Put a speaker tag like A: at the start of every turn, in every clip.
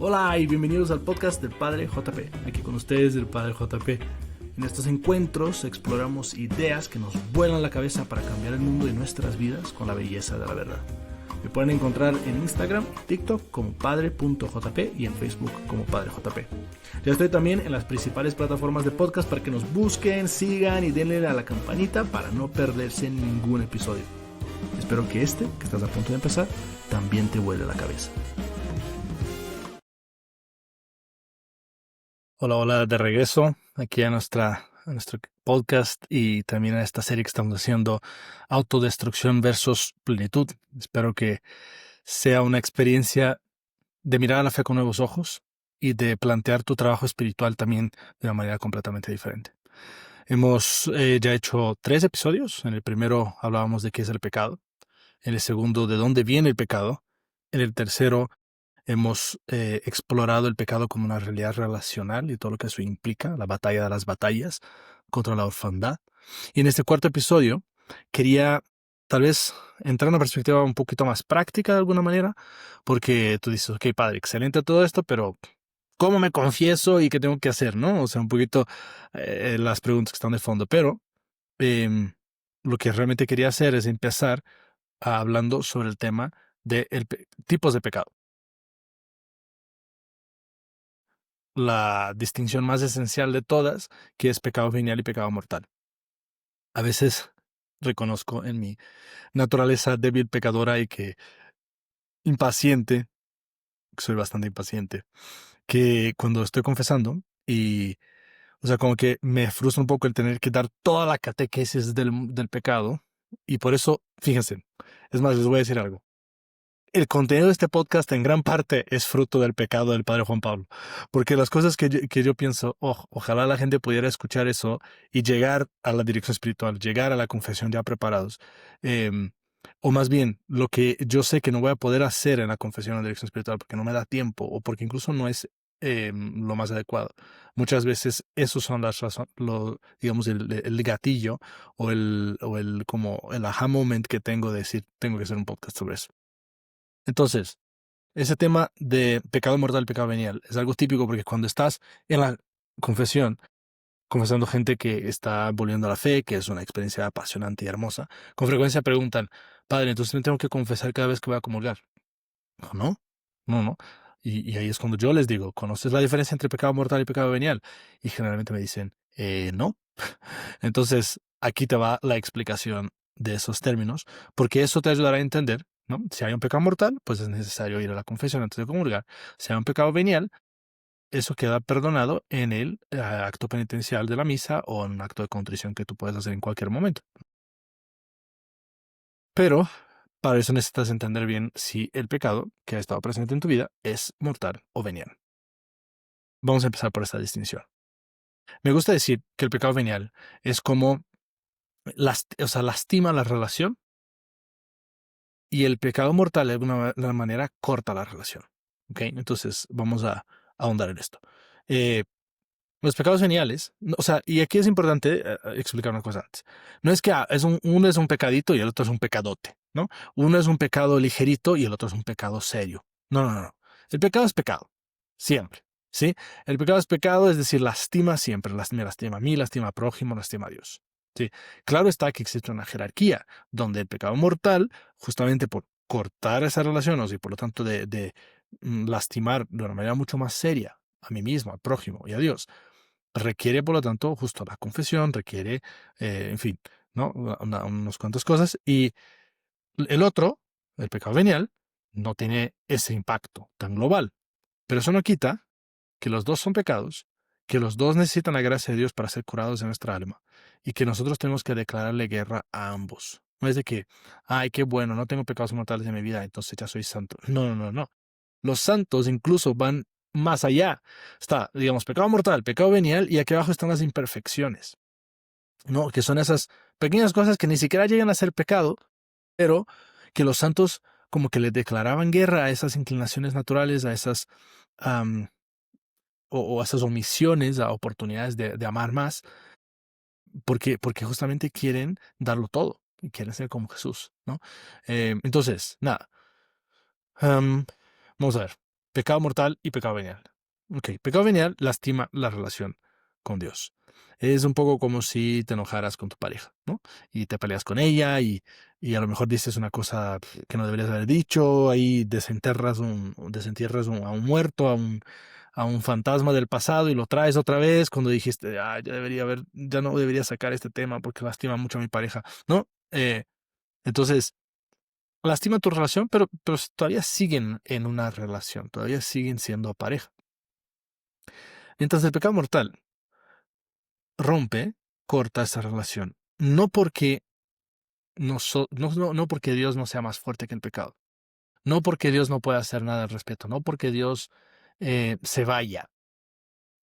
A: Hola y bienvenidos al podcast del Padre JP. Aquí con ustedes el Padre JP. En estos encuentros exploramos ideas que nos vuelan la cabeza para cambiar el mundo y nuestras vidas con la belleza de la verdad. Me pueden encontrar en Instagram y TikTok como padre.jp y en Facebook como Padre JP. Ya estoy también en las principales plataformas de podcast para que nos busquen, sigan y denle a la campanita para no perderse ningún episodio. Espero que que estás a punto de empezar, también te vuele la cabeza. Hola, de regreso aquí a nuestro podcast y también a esta serie que estamos haciendo, Autodestrucción versus Plenitud. Espero que sea una experiencia de mirar a la fe con nuevos ojos y de plantear tu trabajo espiritual también de una manera completamente diferente. Hemos ya hecho 3 episodios. En el primero hablábamos de qué es el pecado. En el segundo, de dónde viene el pecado. En el tercero, hemos explorado el pecado como una realidad relacional y todo lo que eso implica, la batalla de las batallas contra la orfandad. Y en este cuarto episodio quería tal vez entrar en una perspectiva un poquito más práctica de alguna manera, porque tú dices, ok, padre, excelente todo esto, pero ¿cómo me confieso y qué tengo que hacer? ¿No? O sea, un poquito las preguntas que están de fondo. Pero lo que realmente quería hacer es empezar hablando sobre el tema de tipos de pecado. La distinción más esencial de todas, que es pecado venial y pecado mortal. A veces reconozco en mi naturaleza débil pecadora y que impaciente, soy bastante impaciente, que cuando estoy confesando y, o sea, como que me frustra un poco el tener que dar toda la catequesis del pecado y por eso, fíjense, es más, les voy a decir algo. El contenido de este podcast en gran parte es fruto del pecado del padre Juan Pablo, porque las cosas que yo pienso, ojalá la gente pudiera escuchar eso y llegar a la dirección espiritual, llegar a la confesión ya preparados, em, o más bien lo que yo sé que no voy a poder hacer en la confesión o dirección espiritual porque no me da tiempo o porque incluso no es lo más adecuado. Muchas veces esos son las razones, digamos el gatillo o el como el aha moment que tengo de decir tengo que hacer un podcast sobre eso. Entonces, ese tema de pecado mortal, pecado venial, es algo típico porque cuando estás en la confesión, confesando gente que está volviendo a la fe, que es una experiencia apasionante y hermosa, con frecuencia preguntan, padre, entonces me tengo que confesar cada vez que voy a comulgar. No, no, no. Y ahí es cuando yo les digo, ¿conoces la diferencia entre pecado mortal y pecado venial? Y generalmente me dicen, no. Entonces, aquí te va la explicación de esos términos, porque eso te ayudará a entender, ¿no? Si hay un pecado mortal, pues es necesario ir a la confesión antes de comulgar. Si hay un pecado venial, eso queda perdonado en el acto penitencial de la misa o en un acto de contrición que tú puedes hacer en cualquier momento. Pero para eso necesitas entender bien si el pecado que ha estado presente en tu vida es mortal o venial. Vamos a empezar por esta distinción. Me gusta decir que el pecado venial es como lastima la relación y el pecado mortal de alguna manera corta la relación. ¿Ok? Entonces vamos a ahondar en esto. Eh, los pecados veniales, o sea, y aquí es importante explicar una cosa antes. No es que uno es un pecadito y el otro es un pecadote, ¿no? Uno es un pecado ligerito y el otro es un pecado serio. No, no, no. El pecado es pecado, siempre, ¿sí? El pecado es pecado, es decir, lastima siempre. Me lastima a mí, lastima a prójimo, lastima a Dios. Sí, claro está que existe una jerarquía donde el pecado mortal, justamente por cortar esa relación, o sea, y por lo tanto de lastimar de una manera mucho más seria a mí mismo, al prójimo y a Dios, requiere, por lo tanto, justo la confesión, requiere, en fin, ¿no? Unas cuantas cosas. Y el otro, el pecado venial, no tiene ese impacto tan global. Pero eso no quita que los dos son pecados, que los dos necesitan la gracia de Dios para ser curados de nuestra alma y que nosotros tenemos que declararle guerra a ambos. No es de que, ay, qué bueno, no tengo pecados mortales en mi vida, entonces ya soy santo. No, no, no, no. Los santos incluso van más allá. Está, digamos, pecado mortal, pecado venial, y aquí abajo están las imperfecciones, ¿no? Que son esas pequeñas cosas que ni siquiera llegan a ser pecado, pero que los santos como que le declaraban guerra a esas inclinaciones naturales, a esas, am, o a esas omisiones, a oportunidades de amar más, porque justamente quieren darlo todo y quieren ser como Jesús, ¿no? Entonces, nada, am, vamos a ver. Pecado mortal y pecado venial. Ok, pecado venial lastima la relación con Dios. Es un poco como si te enojaras con tu pareja, ¿no? Y te peleas con ella y a lo mejor dices una cosa que no deberías haber dicho, ahí desentierras a un muerto, a un fantasma del pasado y lo traes otra vez cuando dijiste, ya no debería sacar este tema porque lastima mucho a mi pareja, ¿no? Entonces, lastima tu relación, pero todavía siguen en una relación, todavía siguen siendo pareja. Mientras el pecado mortal rompe, corta esa relación. No porque Dios no sea más fuerte que el pecado. No porque Dios no pueda hacer nada al respecto. No porque Dios se vaya.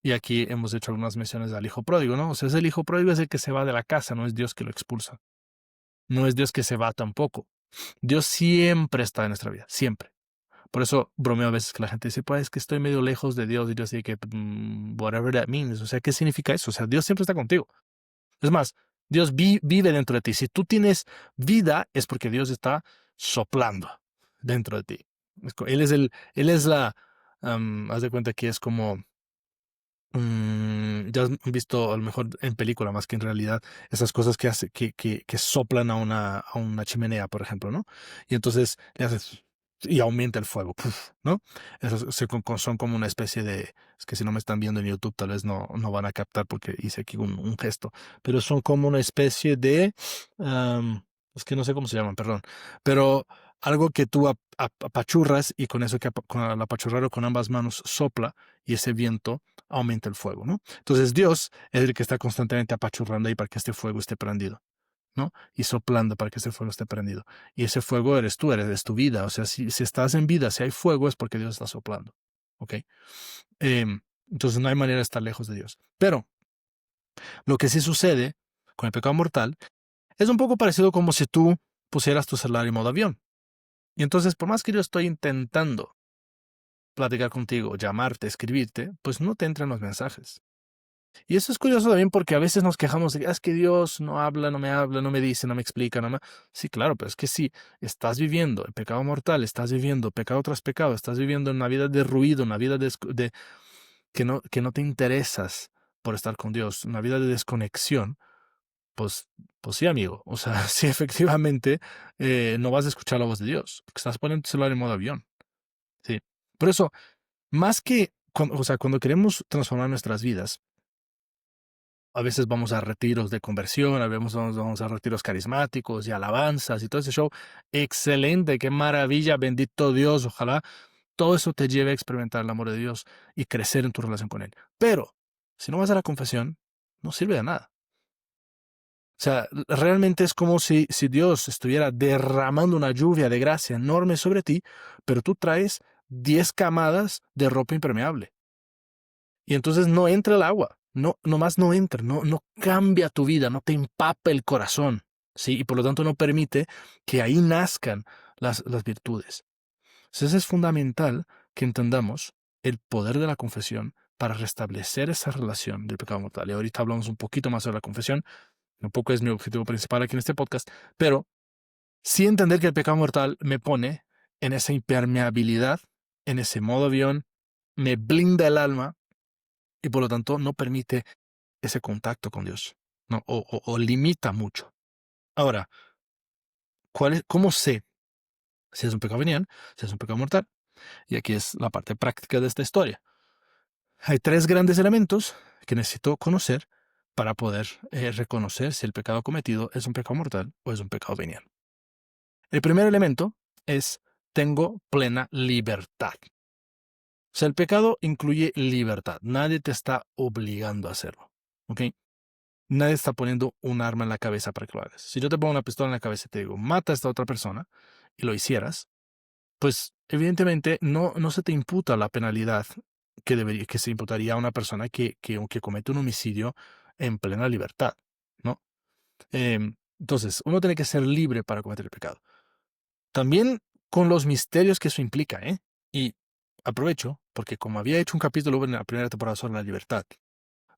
A: Y aquí hemos hecho algunas menciones al hijo pródigo, ¿no? O sea, es el hijo pródigo es el que se va de la casa, no es Dios que lo expulsa. No es Dios que se va tampoco. Dios siempre está en nuestra vida, siempre. Por eso bromeo a veces que la gente dice, pues es que estoy medio lejos de Dios. Y yo así que, whatever that means. O sea, ¿qué significa eso? O sea, Dios siempre está contigo. Es más, Dios vive dentro de ti. Si tú tienes vida, es porque Dios está soplando dentro de ti. Él es haz de cuenta que es como, ya has visto a lo mejor en película más que en realidad esas cosas que hace, que soplan a una chimenea, por ejemplo, ¿no? Y entonces le haces y aumenta el fuego, ¡puf! ¿No? Esos son como una especie de, es que si no me están viendo en YouTube tal vez no van a captar porque hice aquí un gesto, pero son como una especie de, am, es que no sé cómo se llaman, perdón, pero algo que tú apachurras y con eso al apachurrarlo con ambas manos sopla y ese viento aumenta el fuego, ¿no? Entonces Dios es el que está constantemente apachurrando ahí para que este fuego esté prendido, ¿no? Y soplando para que ese fuego esté prendido. Y ese fuego eres tú, eres tu vida. O sea, si estás en vida, si hay fuego es porque Dios está soplando, ¿ok? Entonces no hay manera de estar lejos de Dios. Pero lo que sí sucede con el pecado mortal es un poco parecido como si tú pusieras tu celular en modo avión. Y entonces, por más que yo estoy intentando platicar contigo, llamarte, escribirte, pues no te entran los mensajes. Y eso es curioso también porque a veces nos quejamos de que es que Dios no habla, no me habla, no me dice, no me explica, no me... Sí, claro, pero es que si estás viviendo el pecado mortal, estás viviendo pecado tras pecado, estás viviendo una vida de ruido, una vida que no te interesas por estar con Dios, una vida de desconexión, pues, pues sí, amigo. O sea, sí, efectivamente no vas a escuchar la voz de Dios, porque estás poniendo tu celular en modo avión. Sí. Por eso, más que, o sea, cuando queremos transformar nuestras vidas, a veces vamos a retiros de conversión, a veces vamos a retiros carismáticos y alabanzas y todo ese show. Excelente, qué maravilla, bendito Dios. Ojalá todo eso te lleve a experimentar el amor de Dios y crecer en tu relación con Él. Pero, si no vas a la confesión, no sirve de nada. O sea, realmente es como si Dios estuviera derramando una lluvia de gracia enorme sobre ti, pero tú traes 10 camadas de ropa impermeable. Y entonces no entra el agua, no, nomás no entra, no cambia tu vida, no te empapa el corazón, ¿sí? Y por lo tanto no permite que ahí nazcan las virtudes. Entonces es fundamental que entendamos el poder de la confesión para restablecer esa relación del pecado mortal. Y ahorita hablamos un poquito más sobre la confesión, un poco es mi objetivo principal aquí en este podcast, pero sí entender que el pecado mortal me pone en esa impermeabilidad, en ese modo avión, me blinda el alma y por lo tanto no permite ese contacto con Dios, ¿no? O limita mucho. Ahora, ¿cómo sé si es un pecado venial, si es un pecado mortal? Y aquí es la parte práctica de esta historia. Hay tres grandes elementos que necesito conocer para poder reconocer si el pecado cometido es un pecado mortal o es un pecado venial. El primer elemento es tengo plena libertad. O sea, el pecado incluye libertad. Nadie te está obligando a hacerlo. ¿Ok? Nadie está poniendo un arma en la cabeza para que lo hagas. Si yo te pongo una pistola en la cabeza y te digo, mata a esta otra persona, y lo hicieras, pues evidentemente no se te imputa la penalidad que se imputaría a una persona que comete un homicidio en plena libertad, ¿no? Entonces, uno tiene que ser libre para cometer el pecado. También con los misterios que eso implica, ¿eh? Y aprovecho, porque como había hecho un capítulo en la primera temporada sobre la libertad,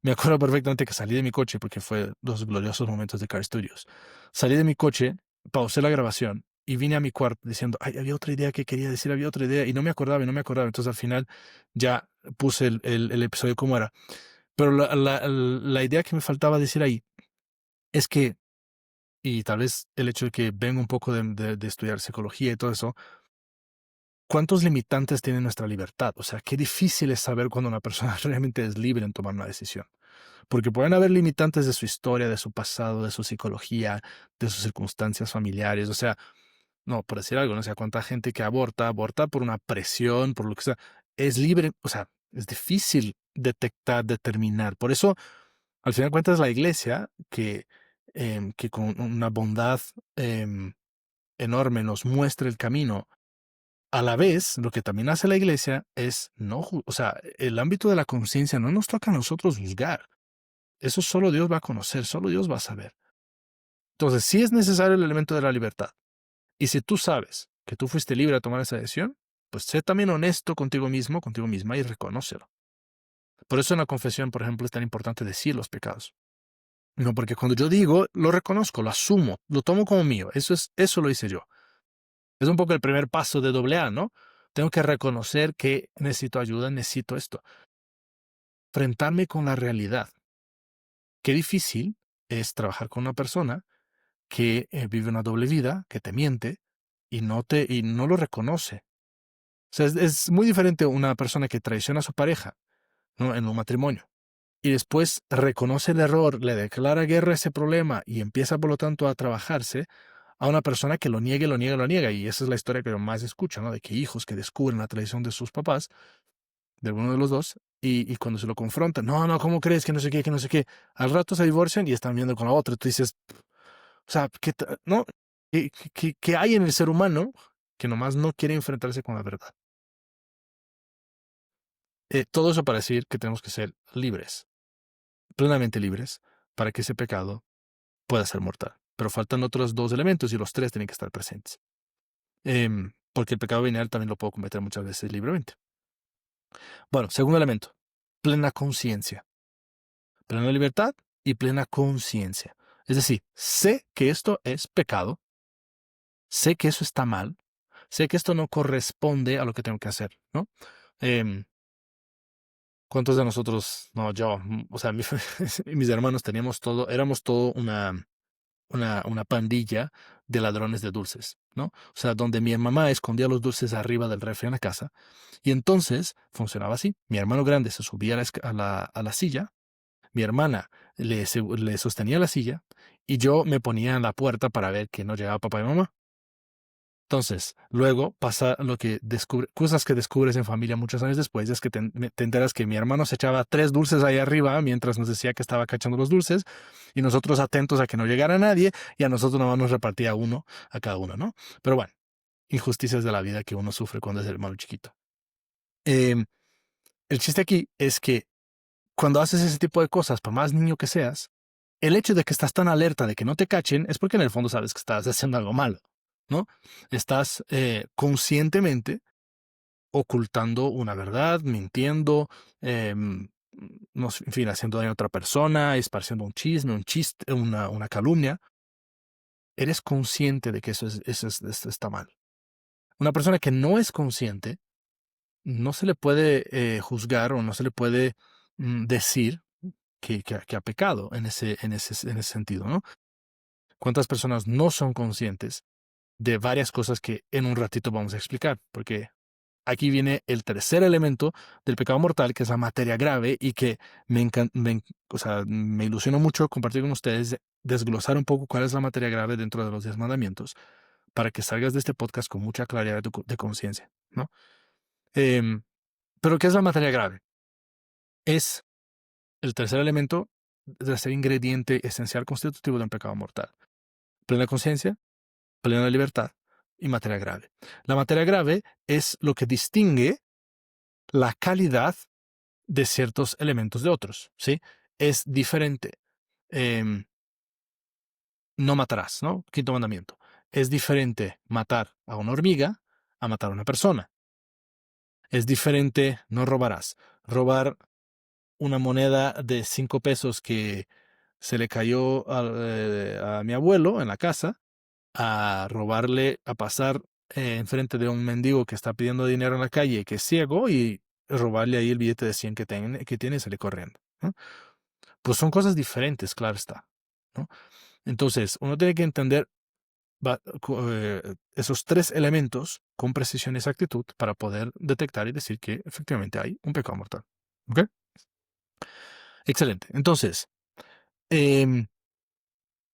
A: me acuerdo perfectamente que salí de mi coche, porque fue los gloriosos momentos de Car Studios. Salí de mi coche, pausé la grabación y vine a mi cuarto diciendo, ay, había otra idea que quería decir, había otra idea, y no me acordaba, y no me acordaba. Entonces al final ya puse el episodio como era. Pero la idea que me faltaba decir ahí es que, y tal vez el hecho de que vengo un poco de estudiar psicología y todo eso, ¿cuántos limitantes tiene nuestra libertad? O sea, qué difícil es saber cuando una persona realmente es libre en tomar una decisión. Porque pueden haber limitantes de su historia, de su pasado, de su psicología, de sus circunstancias familiares. O sea, no, por decir algo, no sé cuánta gente que aborta, aborta por una presión, por lo que sea. Es libre, o sea, es difícil detectar, determinar. Por eso, al final de cuentas, la iglesia, que con una bondad em, enorme nos muestra el camino, a la vez, lo que también hace la iglesia es no, o sea, el ámbito de la conciencia no nos toca a nosotros juzgar. Eso solo Dios va a conocer, solo Dios va a saber. Entonces, sí es necesario el elemento de la libertad. Y si tú sabes que tú fuiste libre a tomar esa decisión, pues sé también honesto contigo mismo, contigo misma y reconócelo. Por eso en la confesión, por ejemplo, es tan importante decir los pecados. No, porque cuando yo digo, lo reconozco, lo asumo, lo tomo como mío. Eso lo hice yo. Es un poco el primer paso de doble A, ¿no? Tengo que reconocer que necesito ayuda, necesito esto. Enfrentarme con la realidad. Qué difícil es trabajar con una persona que vive una doble vida, que te miente y no lo reconoce. O sea, es muy diferente una persona que traiciona a su pareja, ¿no? En un matrimonio y después reconoce el error, le declara guerra a ese problema y empieza, por lo tanto, a trabajarse a una persona que lo niegue, lo niega, lo niega. Y esa es la historia que yo más escucho, ¿no? De que hijos que descubren la traición de sus papás, de alguno de los dos, y cuando se lo confrontan, no, no, ¿cómo crees que no sé qué, que no sé qué? Al rato se divorcian y están viendo con la otra. Tú dices, o sea, ¿no? ¿Qué hay en el ser humano que nomás no quiere enfrentarse con la verdad? Todo eso para decir que tenemos que ser libres, plenamente libres, para que ese pecado pueda ser mortal. Pero faltan otros dos elementos y los tres tienen que estar presentes. Porque el pecado venial también lo puedo cometer muchas veces libremente. Bueno, segundo elemento, plena conciencia. Plena libertad y plena conciencia. Es decir, sé que esto es pecado, sé que eso está mal, sé que esto no corresponde a lo que tengo que hacer, ¿no? Em, ¿Cuántos de nosotros, no, yo, o sea, mis hermanos teníamos todo, éramos todo una pandilla de ladrones de dulces, ¿no? O sea, donde mi mamá escondía los dulces arriba del refri en la casa. Y entonces funcionaba así. Mi hermano grande se subía a la silla, mi hermana le sostenía la silla y yo me ponía en la puerta para ver que no llegaba papá y mamá. Entonces, luego pasa lo que cosas que descubres en familia muchos años después, es que te enteras que mi hermano se echaba tres dulces ahí arriba mientras nos decía que estaba cachando los dulces y nosotros atentos a que no llegara nadie y a nosotros nada más nos repartía uno a cada uno, ¿no? Pero bueno, injusticias de la vida que uno sufre cuando es el hermano chiquito. Em, el chiste aquí es que cuando haces ese tipo de cosas, por más niño que seas, el hecho de que estás tan alerta de que no te cachen es porque en el fondo sabes que estás haciendo algo malo, ¿no? Estás conscientemente ocultando una verdad, mintiendo, no sé, en fin, haciendo daño a otra persona, esparciendo un chisme, un chiste, una calumnia. Eres consciente de que eso está mal. Una persona que no es consciente, no se le puede juzgar o no se le puede decir que ha pecado en ese sentido, ¿no? ¿Cuántas personas no son conscientes de varias cosas que en un ratito vamos a explicar? Porque aquí viene el tercer elemento del pecado mortal, que es la materia grave y que o sea, me ilusionó mucho compartir con ustedes, desglosar un poco cuál es la materia grave dentro de los 10 mandamientos para que salgas de este podcast con mucha claridad de conciencia, ¿no? Em, pero ¿qué es la materia grave? Es el tercer elemento, el tercer ingrediente esencial constitutivo de un pecado mortal. Plena conciencia, plena libertad y materia grave. La materia grave es lo que distingue la calidad de ciertos elementos de otros, ¿sí? Es diferente. Em, no matarás, ¿no? Quinto mandamiento. Es diferente matar a una hormiga a matar a una persona. Es diferente, no robarás. Robar una moneda de 5 pesos que se le cayó a mi abuelo en la casa a robarle, a pasar enfrente de un mendigo que está pidiendo dinero en la calle, que es ciego, y robarle ahí el billete de 100 que tiene y salir corriendo, ¿no? Pues son cosas diferentes, claro está, ¿no? Entonces, uno tiene que entender esos tres elementos con precisión y exactitud para poder detectar y decir que efectivamente hay un pecado mortal. ¿Ok? Excelente. Entonces, em,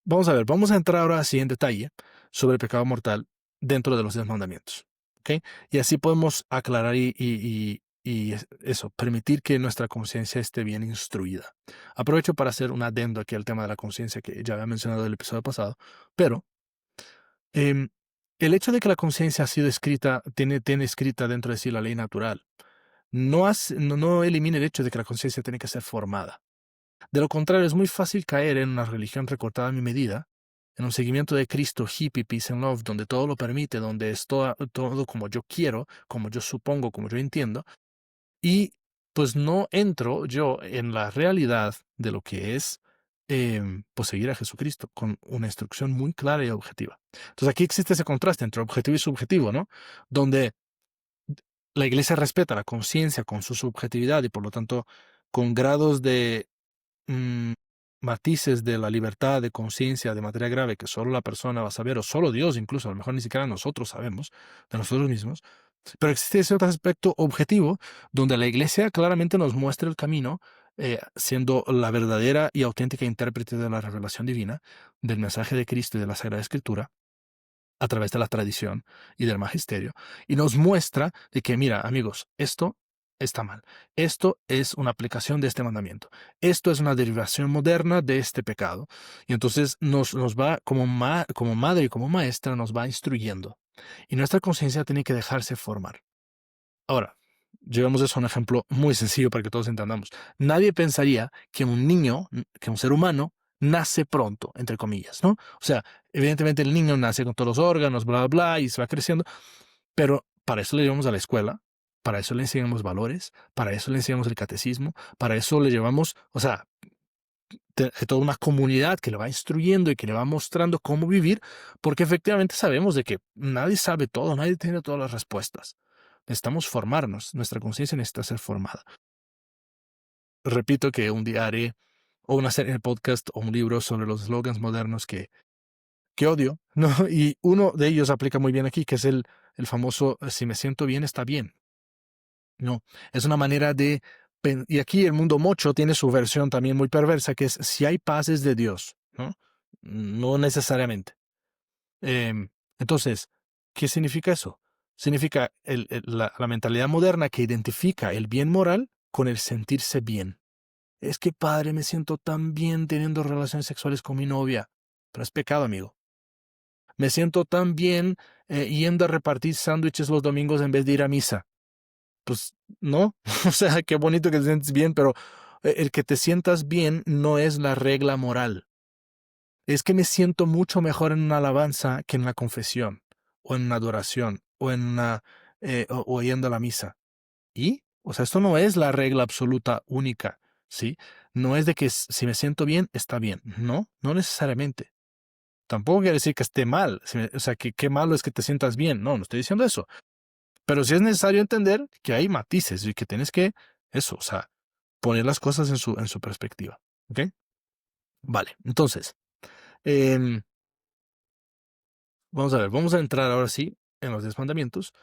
A: vamos a ver, vamos a entrar ahora así en detalle sobre el pecado mortal dentro de los 10 mandamientos. ¿Ok? Y así podemos aclarar eso, permitir que nuestra conciencia esté bien instruida. Aprovecho para hacer un adendo aquí al tema de la conciencia que ya había mencionado en el episodio pasado, pero Em, el hecho de que la conciencia ha sido escrita, tiene escrita dentro de sí la ley natural, no elimina el hecho de que la conciencia tiene que ser formada. De lo contrario, es muy fácil caer en una religión recortada a mi medida, en un seguimiento de Cristo hippie, peace and love, donde todo lo permite, donde es todo como yo quiero, como yo supongo, como yo entiendo, y pues no entro yo en la realidad de lo que es pues seguir a Jesucristo con una instrucción muy clara y objetiva. Entonces aquí existe ese contraste entre objetivo y subjetivo, ¿no? Donde la iglesia respeta la conciencia con su subjetividad y por lo tanto con grados de mm, matices de la libertad de conciencia de materia grave que solo la persona va a saber, o solo Dios incluso, a lo mejor ni siquiera nosotros sabemos de nosotros mismos. Pero existe ese otro aspecto objetivo donde la iglesia claramente nos muestra el camino, siendo la verdadera y auténtica intérprete de la revelación divina, del mensaje de Cristo y de la Sagrada Escritura, a través de la tradición y del magisterio, y nos muestra de que, mira, amigos, esto está mal. Esto es una aplicación de este mandamiento. Esto es una derivación moderna de este pecado. Y entonces nos va, como madre y como maestra, nos va instruyendo. Y nuestra conciencia tiene que dejarse formar. Ahora, llevemos eso a un ejemplo muy sencillo para que todos entendamos. Nadie pensaría que un niño, que un ser humano, nace pronto, entre comillas, ¿no? O sea, evidentemente el niño nace con todos los órganos, bla, bla, bla, y se va creciendo, pero para eso le llevamos a la escuela, para eso le enseñamos valores, para eso le enseñamos el catecismo, para eso le llevamos, o sea, toda una comunidad que le va instruyendo y que le va mostrando cómo vivir, porque efectivamente sabemos de que nadie sabe todo, nadie tiene todas las respuestas. Necesitamos formarnos, nuestra conciencia necesita ser formada. Repito que un día haré o una serie de podcast o un libro sobre los slogans modernos que odio, ¿no? Y uno de ellos aplica muy bien aquí, que es el famoso si me siento bien, está bien. No, es una manera de... Y aquí el mundo mocho tiene su versión también muy perversa, que es si hay paz es de Dios, ¿no? No necesariamente. Entonces, ¿qué significa eso? Significa la mentalidad moderna que identifica el bien moral con el sentirse bien. Es que, padre, me siento tan bien teniendo relaciones sexuales con mi novia. Pero es pecado, amigo. Me siento tan bien yendo a repartir sándwiches los domingos en vez de ir a misa. Pues no, o sea, qué bonito que te sientes bien, pero el que te sientas bien no es la regla moral. Es que me siento mucho mejor en una alabanza que en la confesión, o en una adoración, o en una, o yendo a la misa. ¿Y? O sea, esto no es la regla absoluta única, ¿sí? No es de que si me siento bien, está bien. No, no necesariamente. Tampoco quiere decir que esté mal. O sea, que qué malo es que te sientas bien. No, no estoy diciendo eso. Pero sí es necesario entender que hay matices y que tienes que, eso, o sea, poner las cosas en su perspectiva. ¿Ok? Vale, entonces, em, vamos a ver, vamos a entrar ahora sí en los 10 mandamientos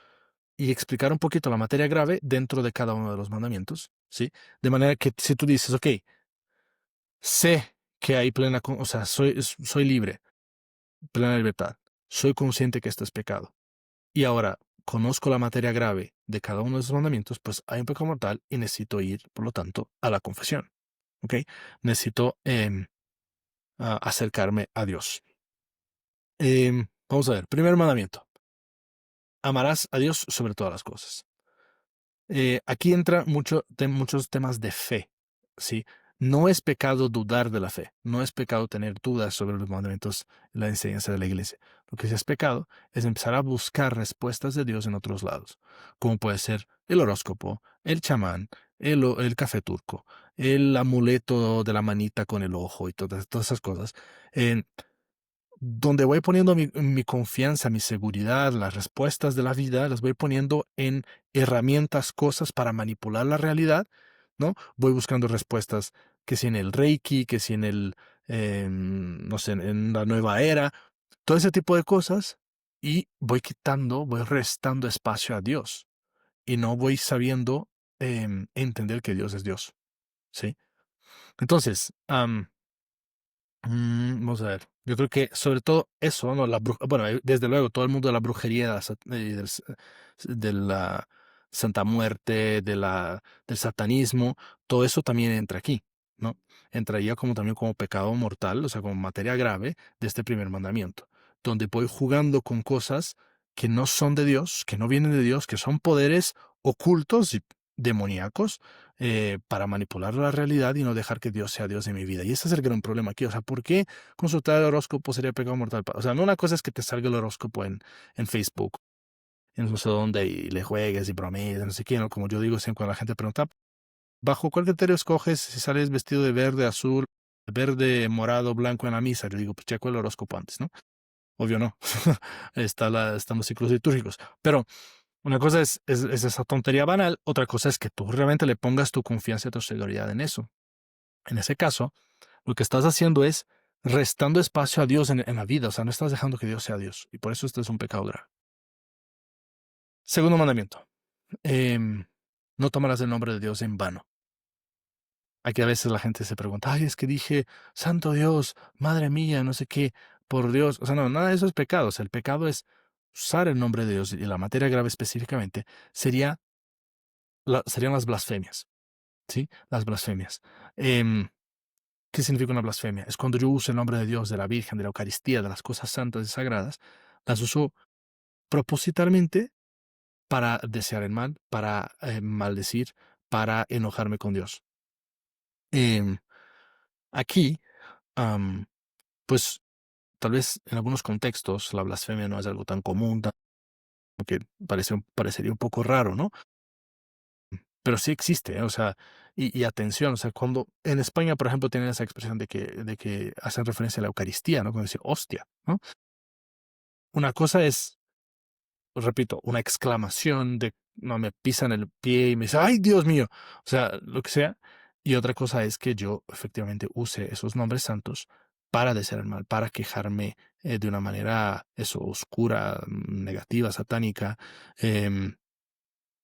A: y explicar un poquito la materia grave dentro de cada uno de los mandamientos, ¿sí? De manera que si tú dices, ok, sé que hay plena, o sea, soy libre, plena libertad, soy consciente que esto es pecado, y ahora conozco la materia grave de cada uno de esos mandamientos, pues hay un pecado mortal y necesito ir, por lo tanto, a la confesión, ¿ok? Necesito acercarme a Dios. Vamos a ver, primer mandamiento, amarás a Dios sobre todas las cosas. Aquí entra muchos temas de fe, ¿sí? No es pecado dudar de la fe, no es pecado tener dudas sobre los mandamientos y la enseñanza de la iglesia. Lo que sí es pecado es empezar a buscar respuestas de Dios en otros lados, como puede ser el horóscopo, el chamán, el café turco, el amuleto de la manita con el ojo y todas esas cosas. donde voy poniendo mi confianza, mi seguridad, las respuestas de la vida, las voy poniendo en herramientas, cosas para manipular la realidad, ¿no? Voy buscando respuestas, que si en el Reiki, que si en no sé, en la nueva era, todo ese tipo de cosas, y voy restando espacio a Dios, y no voy sabiendo entender que Dios es Dios, ¿sí? Entonces, vamos a ver. Yo creo que sobre todo eso, ¿no? Bueno, desde luego, todo el mundo de la brujería, de la Santa Muerte, del satanismo, todo eso también entra aquí, ¿no? Entraría como también como pecado mortal, o sea, como materia grave de este primer mandamiento, donde voy jugando con cosas que no son de Dios, que no vienen de Dios, que son poderes ocultos y demoníacos, para manipular la realidad y no dejar que Dios sea Dios de mi vida. Y ese es el gran problema aquí. O sea, ¿por qué consultar el horóscopo sería pecado mortal? O sea, no, una cosa es que te salga el horóscopo en Facebook, en no sé dónde, y le juegues y bromees, no sé qué, ¿no? Como yo digo siempre cuando la gente pregunta, ¿bajo cuál criterio escoges si sales vestido de verde, azul, verde, morado, blanco en la misa? Le digo, pues checo el horóscopo antes, ¿no? Obvio no. Están los ciclos litúrgicos. Pero una cosa es esa tontería banal, otra cosa es que tú realmente le pongas tu confianza y tu seguridad en eso. En ese caso, lo que estás haciendo es restando espacio a Dios en la vida, o sea, no estás dejando que Dios sea Dios, y por eso este es un pecado grave. Segundo mandamiento, no tomarás el nombre de Dios en vano. Aquí a veces la gente se pregunta, ay, es que dije, Santo Dios, Madre mía, no sé qué, por Dios. O sea, no, nada de eso es pecado. O sea, el pecado es usar el nombre de Dios, y la materia grave específicamente serían las blasfemias, ¿sí? Las blasfemias. Em, ¿Qué significa una blasfemia? Es cuando yo uso el nombre de Dios, de la Virgen, de la Eucaristía, de las cosas santas y sagradas, las uso propositalmente para desear el mal, para maldecir, para enojarme con Dios. Em, Aquí, am, pues tal vez en algunos contextos la blasfemia no es algo tan común, que parecería un poco raro, ¿no? Pero sí existe, ¿eh? O sea, y atención, o sea, cuando en España, por ejemplo, tienen esa expresión de que hacen referencia a la Eucaristía, ¿no? Cuando dicen hostia, ¿no? Una cosa es, repito, una exclamación de, no, me pisan el pie y me dice, ay, Dios mío, o sea, lo que sea. Y otra cosa es que yo efectivamente use esos nombres santos para desear el mal, para quejarme de una manera, eso, oscura, negativa, satánica. em,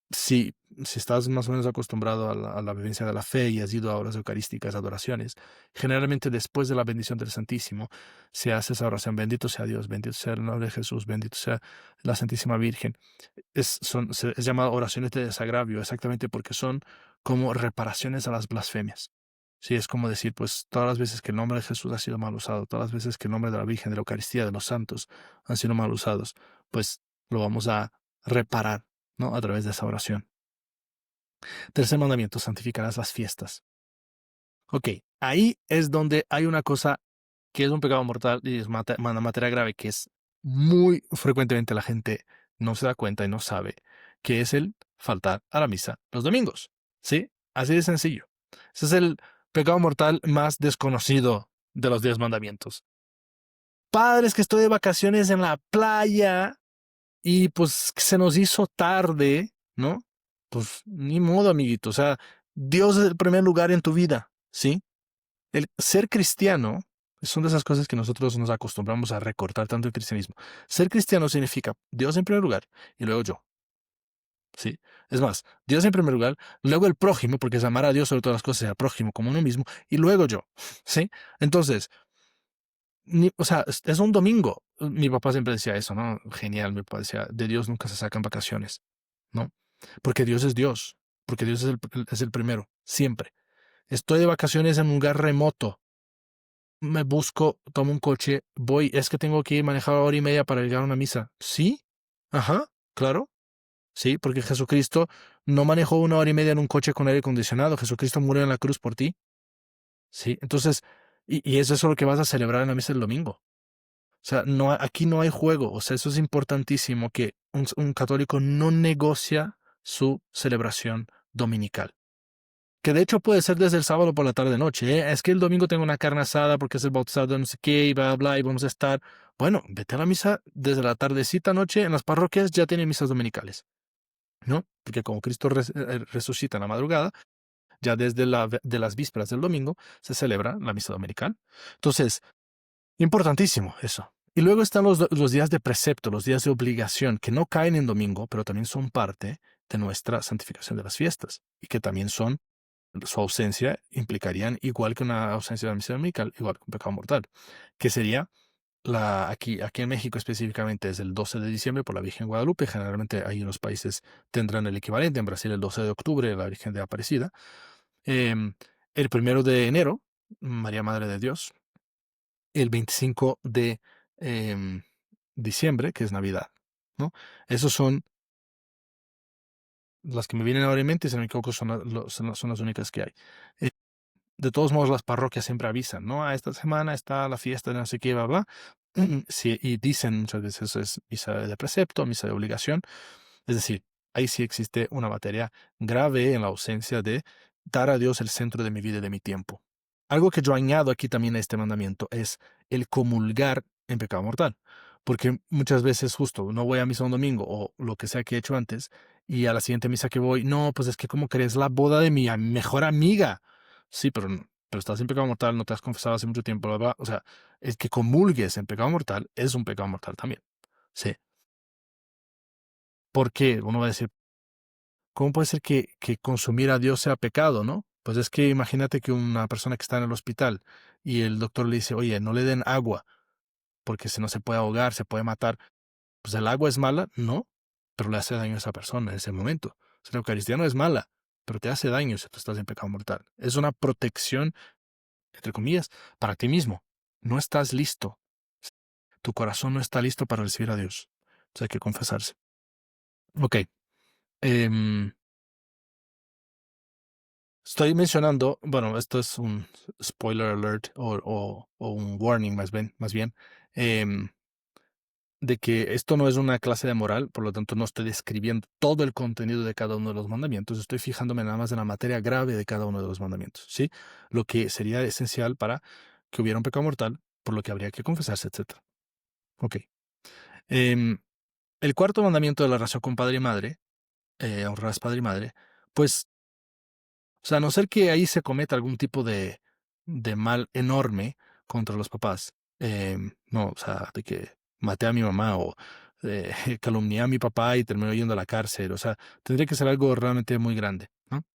A: si, si estás más o menos acostumbrado a la vivencia de la fe y has ido a horas eucarísticas, adoraciones, generalmente después de la bendición del Santísimo se hace esa oración, bendito sea Dios, bendito sea el nombre de Jesús, bendito sea la Santísima Virgen. Es llamado oraciones de desagravio, exactamente porque son como reparaciones a las blasfemias. Sí, es como decir, pues todas las veces que el nombre de Jesús ha sido mal usado, todas las veces que el nombre de la Virgen, de la Eucaristía, de los santos han sido mal usados, pues lo vamos a reparar, ¿no? A través de esa oración. Tercer mandamiento, santificarás las fiestas. Ok, ahí es donde hay una cosa que es un pecado mortal y es una materia grave que es muy frecuentemente la gente no se da cuenta y no sabe, que es el faltar a la misa los domingos. ¿Sí? Así de sencillo. Ese es el pecado mortal más desconocido de los 10 mandamientos. Padres, que estoy de vacaciones en la playa y pues se nos hizo tarde, ¿no? Pues ni modo, amiguito. O sea, Dios es el primer lugar en tu vida, ¿sí? El ser cristiano son de esas cosas que nosotros nos acostumbramos a recortar tanto el cristianismo. Ser cristiano significa Dios en primer lugar y luego yo, ¿sí? Es más, Dios en primer lugar, luego el prójimo, porque es amar a Dios sobre todas las cosas y al prójimo como uno mismo, y luego yo, ¿sí? Entonces, o sea, es un domingo. Mi papá siempre decía eso, ¿no? Genial, mi papá decía, de Dios nunca se sacan vacaciones, ¿no? Porque Dios es Dios, porque Dios es el primero, siempre. Estoy de vacaciones en un lugar remoto, me busco, tomo un coche, voy, es que tengo que ir manejar hora y media para llegar a una misa. ¿Sí? Ajá, claro. Sí, porque Jesucristo no manejó una hora y media en un coche con aire acondicionado. Jesucristo murió en la cruz por ti. Sí, entonces, y es eso lo que vas a celebrar en la misa el domingo. O sea, no, aquí no hay juego. O sea, eso es importantísimo, que un católico no negocia su celebración dominical. Que de hecho puede ser desde el sábado por la tarde noche, ¿eh? Es que el domingo tengo una carne asada porque es el bautizado de no sé qué y bla, bla, y vamos a estar. Bueno, vete a la misa desde la tardecita noche, en las parroquias ya tienen misas dominicales, ¿no? Porque como Cristo resucita en la madrugada, ya desde de las vísperas del domingo se celebra la misa dominical. Entonces, importantísimo eso. Y luego están los días de precepto, los días de obligación, que no caen en domingo, pero también son parte de nuestra santificación de las fiestas y que también son, su ausencia implicarían, igual que una ausencia de la misa dominical, igual que un pecado mortal, que sería aquí en México específicamente es el 12 de diciembre por la Virgen Guadalupe. Generalmente ahí en los países tendrán el equivalente. En Brasil el 12 de octubre, la Virgen de Aparecida. Em, el 1 de enero, María Madre de Dios. El 25 de em, diciembre, que es Navidad, ¿no? Esos son las que me vienen ahora en mente, si no me equivoco, son las únicas que hay. Eh, de todos modos, las parroquias siempre avisan, ¿no? Esta semana está la fiesta de no sé qué, bla, bla. Sí, y dicen muchas veces es misa de precepto, misa de obligación. Es decir, ahí sí existe una materia grave en la ausencia de dar a Dios el centro de mi vida y de mi tiempo. Algo que yo añado aquí también a este mandamiento es el comulgar en pecado mortal. Porque muchas veces justo no voy a misa un domingo o lo que sea que he hecho antes y a la siguiente misa que voy, no, pues es que como crees la boda de mi mejor amiga. Sí, pero, pero estás en pecado mortal, no te has confesado hace mucho tiempo, bla, bla. O sea, el que comulgues en pecado mortal es un pecado mortal también. Sí. Porque uno va a decir, ¿cómo puede ser que consumir a Dios sea pecado, no? Pues es que imagínate que una persona que está en el hospital y el doctor le dice, oye, no le den agua porque si no se puede ahogar, se puede matar. Pues el agua es mala, no, pero le hace daño a esa persona en ese momento. O sea, la Eucaristía no es mala, pero te hace daño si tú estás en pecado mortal. Es una protección, entre comillas, para ti mismo. No estás listo. Tu corazón no está listo para recibir a Dios. Entonces hay que confesarse. Ok. em, Estoy mencionando, bueno, esto es un spoiler alert o un warning más bien, em, de que esto no es una clase de moral, por lo tanto no estoy describiendo todo el contenido de cada uno de los mandamientos, estoy fijándome nada más en la materia grave de cada uno de los mandamientos, ¿sí? Lo que sería esencial para que hubiera un pecado mortal, por lo que habría que confesarse, etcétera. Ok. Em, el cuarto mandamiento de la relación con padre y madre, honrarás padre y madre, pues, o sea, a no ser que ahí se cometa algún tipo de mal enorme contra los papás, no, o sea, de que maté a mi mamá o calumnié a mi papá y terminó yendo a la cárcel, o sea, tendría que ser algo realmente muy grande, ¿no?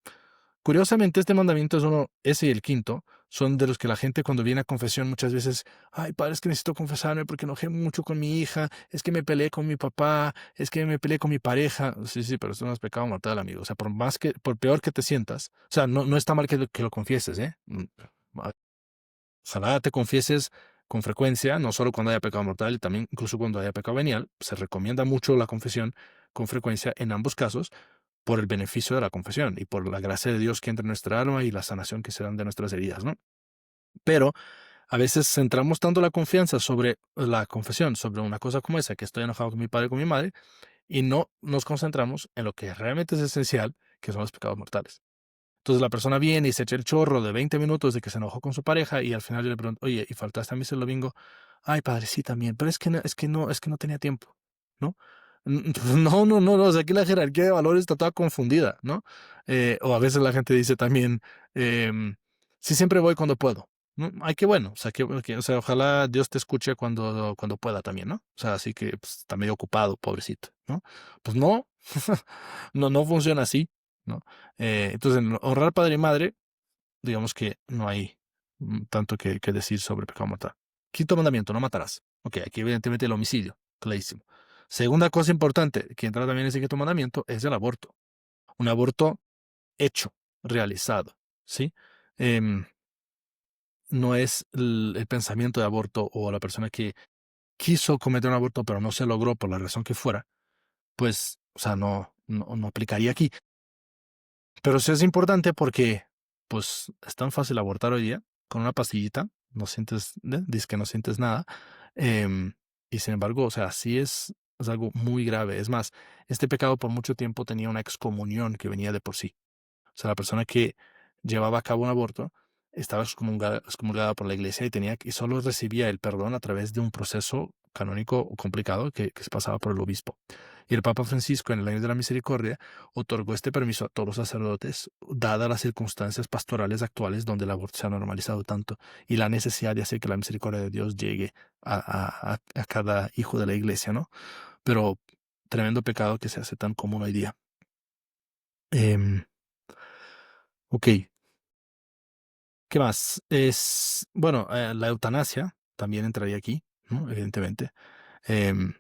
A: Curiosamente, este mandamiento es ese y el quinto, son de los que la gente cuando viene a confesión muchas veces, ay, padre, es que necesito confesarme porque enojé mucho con mi hija, es que me peleé con mi papá, es que me peleé con mi pareja. Sí, sí, pero esto no es pecado mortal, amigo. O sea, por peor que te sientas, o sea, no está mal que lo confieses, ¿eh? Ojalá te confieses con frecuencia, no solo cuando haya pecado mortal, también incluso cuando haya pecado venial. Se recomienda mucho la confesión con frecuencia en ambos casos por el beneficio de la confesión y por la gracia de Dios que entra en nuestra alma y la sanación que se dan de nuestras heridas, ¿no? Pero a veces centramos tanto la confianza sobre la confesión, sobre una cosa como esa, que estoy enojado con mi padre y con mi madre, y no nos concentramos en lo que realmente es esencial, que son los pecados mortales. Entonces la persona viene y se echa el chorro de 20 minutos de que se enojó con su pareja y al final yo le pregunto, oye, ¿y faltaste a misa el domingo? Ay, padre, sí también, pero es que no tenía tiempo, ¿no? No, o sea, aquí la jerarquía de valores está toda confundida, ¿no? O a veces la gente dice también, sí, siempre voy cuando puedo, ¿no? Ay, qué bueno, o sea, o sea, ojalá Dios te escuche cuando pueda también, ¿no? O sea, así que pues, está medio ocupado, pobrecito, ¿no? Pues no, no funciona así, ¿no? Entonces, en honrar padre y madre, digamos que no hay tanto que decir sobre pecado mortal. Quinto mandamiento, no matarás. Ok, aquí evidentemente el homicidio, clarísimo. Segunda cosa importante que entra también en ese quinto mandamiento es el aborto. Un aborto hecho, realizado, ¿sí? Em, no es el pensamiento de aborto o la persona que quiso cometer un aborto pero no se logró por la razón que fuera, pues, o sea, no aplicaría aquí. Pero sí es importante porque, pues, es tan fácil abortar hoy día con una pastillita, no sientes, dices que no sientes nada, em, y sin embargo, o sea, sí es algo muy grave. Es más, este pecado por mucho tiempo tenía una excomunión que venía de por sí. O sea, la persona que llevaba a cabo un aborto estaba excomulgada por la iglesia y solo recibía el perdón a través de un proceso canónico complicado que se pasaba por el obispo. Y el Papa Francisco, en el año de la misericordia, otorgó este permiso a todos los sacerdotes, dadas las circunstancias pastorales actuales donde el aborto se ha normalizado tanto y la necesidad de hacer que la misericordia de Dios llegue a cada hijo de la iglesia, ¿no? Pero tremendo pecado que se hace tan común hoy día. Em, ok, ¿qué más? Bueno, la eutanasia también entraría aquí, ¿no? Evidentemente, em,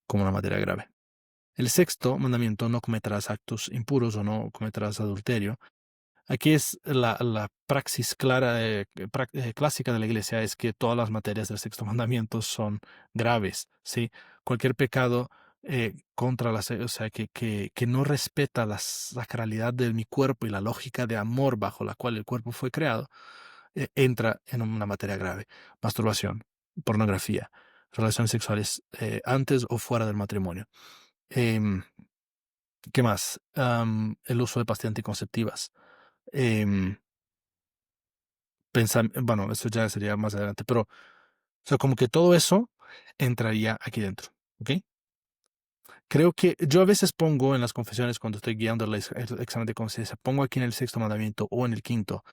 A: como una materia grave. El sexto mandamiento, no cometerás actos impuros o no cometerás adulterio. Aquí es la praxis clara, clásica de la iglesia, es que todas las materias del sexto mandamiento son graves, ¿sí? Cualquier pecado contra o sea, que no respeta la sacralidad de mi cuerpo y la lógica de amor bajo la cual el cuerpo fue creado, entra en una materia grave. Masturbación, pornografía, relaciones sexuales antes o fuera del matrimonio. Em, ¿Qué más? El uso de pastillas anticonceptivas. Em, bueno, eso ya sería más adelante, pero, o sea, como que todo eso entraría aquí dentro, ¿ok? Creo que yo a veces pongo en las confesiones cuando estoy guiando el examen de conciencia, pongo aquí en el sexto mandamiento o en el quinto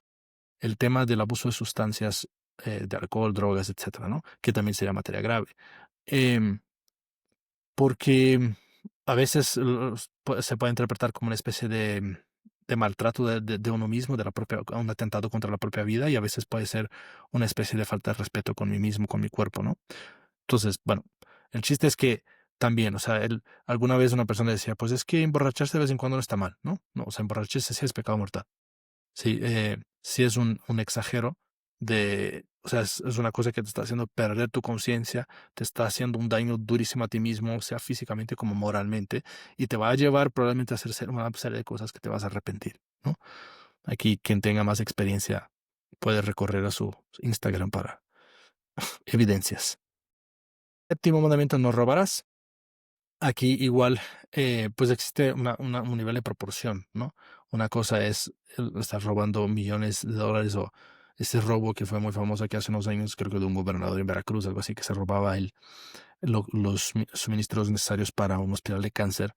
A: el tema del abuso de sustancias, de alcohol, drogas, etcétera, ¿no? Que también sería materia grave. Em, Porque a veces se puede interpretar como una especie de maltrato de uno mismo, de la propia, un atentado contra la propia vida, y a veces puede ser una especie de falta de respeto con mí mismo, con mi cuerpo, ¿no? Entonces, bueno, el chiste es que también, o sea, alguna vez una persona decía, pues es que emborracharse de vez en cuando no está mal, ¿no? No, o sea, emborracharse sí es pecado mortal. Sí, sí es un exagero o sea, es una cosa que te está haciendo perder tu conciencia, te está haciendo un daño durísimo a ti mismo, sea físicamente como moralmente, y te va a llevar probablemente a hacer una serie de cosas que te vas a arrepentir, ¿no? Aquí quien tenga más experiencia puede recorrer a su Instagram para evidencias. Séptimo mandamiento, no robarás. Aquí igual, pues existe un nivel de proporción, ¿no? Una cosa es estar robando millones de dólares o ese robo que fue muy famoso aquí hace unos años, creo que de un gobernador en Veracruz, algo así, que se robaba los suministros necesarios para un hospital de cáncer,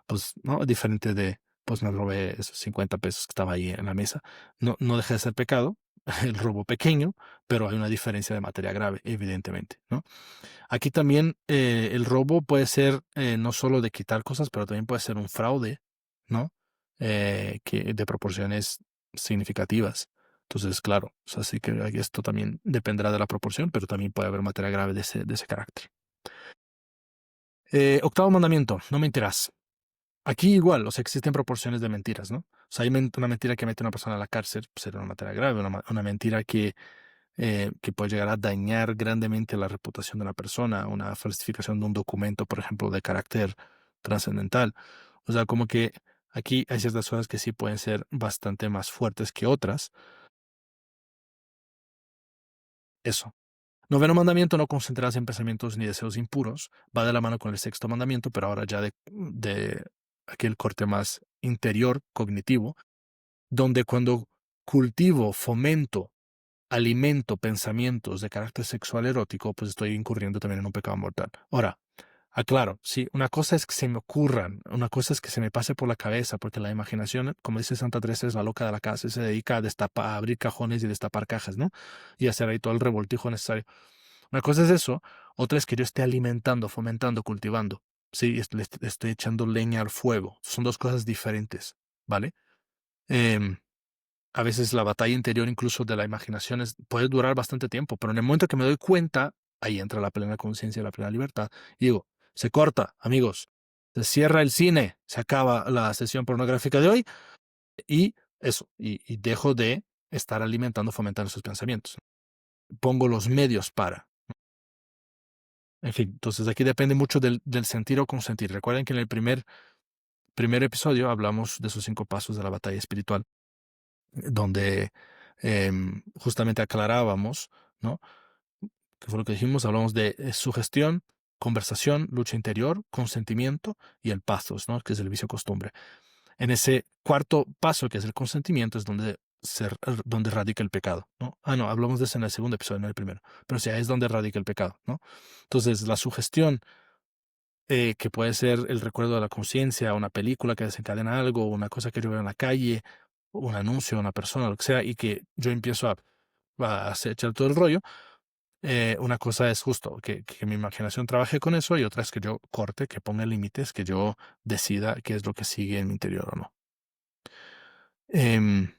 A: pues, ¿no? Diferente de, pues me robé esos 50 pesos que estaba ahí en la mesa. No, no deja de ser pecado, el robo pequeño, pero hay una diferencia de materia grave, evidentemente, ¿no? Aquí también el robo puede ser no solo de quitar cosas, pero también puede ser un fraude, ¿no? Que de proporciones significativas. Entonces, claro, o sea, sí que esto también dependerá de la proporción, pero también puede haber materia grave de ese carácter. Octavo mandamiento, no mentirás. Aquí igual, o sea, existen proporciones de mentiras, ¿no? O sea, hay una mentira que mete a una persona a la cárcel, pues será una materia grave, una mentira que puede llegar a dañar grandemente la reputación de una persona, una falsificación de un documento, por ejemplo, de carácter trascendental. O sea, como que aquí hay ciertas cosas que sí pueden ser bastante más fuertes que otras. Eso. Noveno mandamiento, no concentrarse en pensamientos ni deseos impuros. Va de la mano con el sexto mandamiento, pero ahora ya de aquel corte más interior, cognitivo, donde cuando cultivo, fomento, alimento pensamientos de carácter sexual erótico, pues estoy incurriendo también en un pecado mortal. Ahora, aclaro, sí, una cosa es que se me ocurran, una cosa es que se me pase por la cabeza, porque la imaginación, como dice Santa Teresa, es la loca de la casa, y se dedica a destapar, a abrir cajones y destapar cajas, ¿no? Y hacer ahí todo el revoltijo necesario. Una cosa es eso, otra es que yo esté alimentando, fomentando, cultivando. Sí, le estoy echando leña al fuego. Son dos cosas diferentes, ¿vale? Em, a veces la batalla interior, incluso de la imaginación, puede durar bastante tiempo, pero en el momento que me doy cuenta, ahí entra la plena conciencia y la plena libertad. Y digo, se corta, amigos, se cierra el cine, se acaba la sesión pornográfica de hoy y eso, y dejo de estar alimentando, fomentando esos pensamientos. Pongo los medios para. En fin, entonces aquí depende mucho del sentir o consentir. Recuerden que en el primer episodio hablamos de esos 5 pasos de la batalla espiritual, donde justamente aclarábamos, ¿no? ¿Qué fue lo que dijimos? Hablamos de sugestión, conversación, lucha interior, consentimiento y el pathos, ¿no? Que es el vicio costumbre. En ese cuarto paso, que es el consentimiento, es donde radica el pecado, ¿no? No, hablamos de eso en el segundo episodio, no en el primero. Pero sí, ahí es donde radica el pecado, ¿no? Entonces, la sugestión, que puede ser el recuerdo de la conciencia, una película que desencadena algo, una cosa que yo veo en la calle, un anuncio, una persona, lo que sea, y que yo empiezo a echar todo el rollo. Una cosa es justo que mi imaginación trabaje con eso, y otra es que yo corte, que ponga límites, que yo decida qué es lo que sigue en mi interior o no. Em,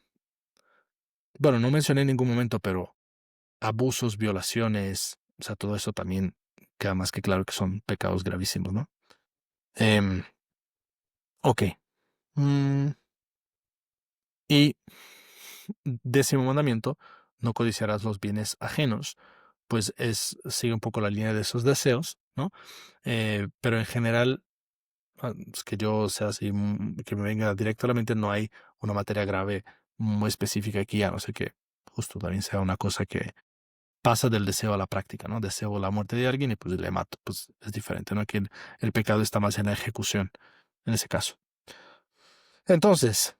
A: bueno, no mencioné en ningún momento, pero abusos, violaciones, o sea, todo eso también queda más que claro que son pecados gravísimos, ¿no? Em, ok. Mm, y 10º mandamiento, no codiciarás los bienes ajenos, pues sigue un poco la línea de esos deseos, ¿no? Pero en general, es que yo sea así, que me venga directo a la mente, no hay una materia grave muy específica aquí, a no ser que justo también sea una cosa que pasa del deseo a la práctica, ¿no? Deseo la muerte de alguien y pues le mato, pues es diferente, ¿no? Que el pecado está más en la ejecución, en ese caso. Entonces,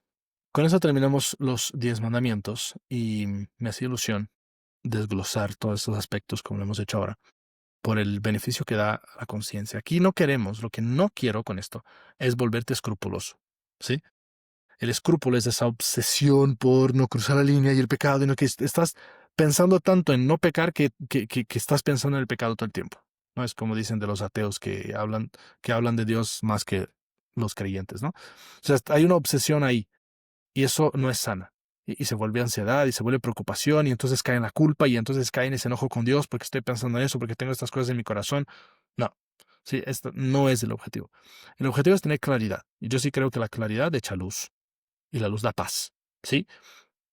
A: con eso terminamos los 10 mandamientos y me hace ilusión desglosar todos estos aspectos como lo hemos hecho ahora, por el beneficio que da a la conciencia. Aquí no queremos, lo que no quiero con esto es volverte escrupuloso, ¿sí? El escrúpulo es esa obsesión por no cruzar la línea y el pecado, y no que estás pensando tanto en no pecar que estás pensando en el pecado todo el tiempo. No es como dicen de los ateos que hablan de Dios más que los creyentes, ¿no? O sea, hay una obsesión ahí y eso no es sana. Y se vuelve ansiedad y se vuelve preocupación y entonces cae en la culpa y entonces cae en ese enojo con Dios porque estoy pensando en eso, porque tengo estas cosas en mi corazón. No, sí, esto no es el objetivo. El objetivo es tener claridad. Y yo sí creo que la claridad echa luz y la luz da paz, ¿sí?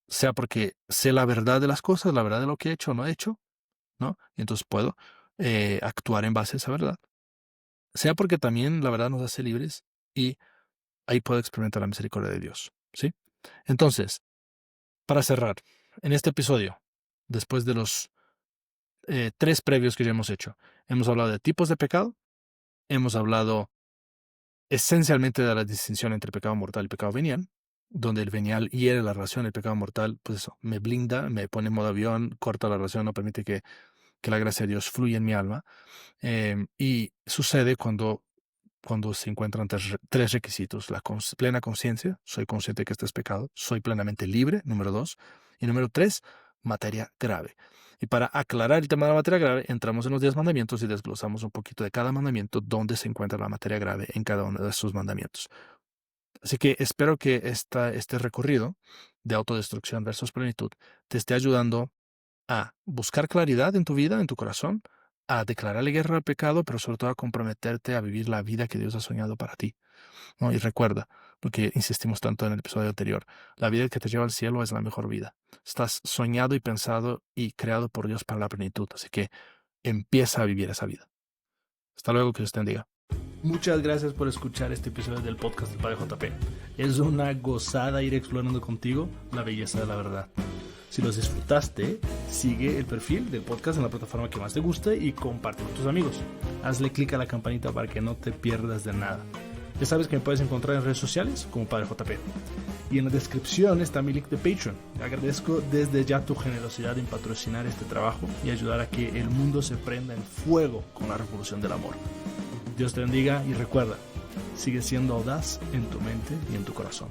A: Sea porque sé la verdad de las cosas, la verdad de lo que he hecho o no he hecho, ¿no? Y entonces puedo actuar en base a esa verdad. Sea porque también la verdad nos hace libres y ahí puedo experimentar la misericordia de Dios, ¿sí? Entonces, para cerrar, en este episodio, después de los 3 previos que ya hemos hablado de tipos de pecado, hemos hablado esencialmente de la distinción entre pecado mortal y pecado venial, donde el venial hiere la relación, el pecado mortal, pues eso, me blinda, me pone en modo avión, corta la relación, no permite que la gracia de Dios fluya en mi alma. Y sucede cuando se encuentran 3 requisitos: la plena conciencia, soy consciente que esto es pecado; soy plenamente libre, número 2; y número 3, materia grave. Y para aclarar el tema de la materia grave, entramos en los 10 mandamientos y desglosamos un poquito de cada mandamiento, dónde se encuentra la materia grave en cada uno de esos mandamientos. Así que espero que este recorrido de autodestrucción versus plenitud te esté ayudando a buscar claridad en tu vida, en tu corazón, a declararle guerra al pecado, pero sobre todo a comprometerte a vivir la vida que Dios ha soñado para ti, ¿no? Y recuerda, porque insistimos tanto en el episodio anterior, la vida que te lleva al cielo es la mejor vida. Estás soñado y pensado y creado por Dios para la plenitud, así que empieza a vivir esa vida. Hasta luego, que Dios te bendiga. Muchas gracias por escuchar este episodio del podcast del Padre JP. Es una gozada ir explorando contigo la belleza de la verdad. Si los disfrutaste, sigue el perfil del podcast en la plataforma que más te guste y comparte con tus amigos. Hazle clic a la campanita para que no te pierdas de nada. Ya sabes que me puedes encontrar en redes sociales como Padre JP. Y en la descripción está mi link de Patreon. Agradezco desde ya tu generosidad en patrocinar este trabajo y ayudar a que el mundo se prenda en fuego con la revolución del amor. Dios te bendiga y recuerda, sigue siendo audaz en tu mente y en tu corazón.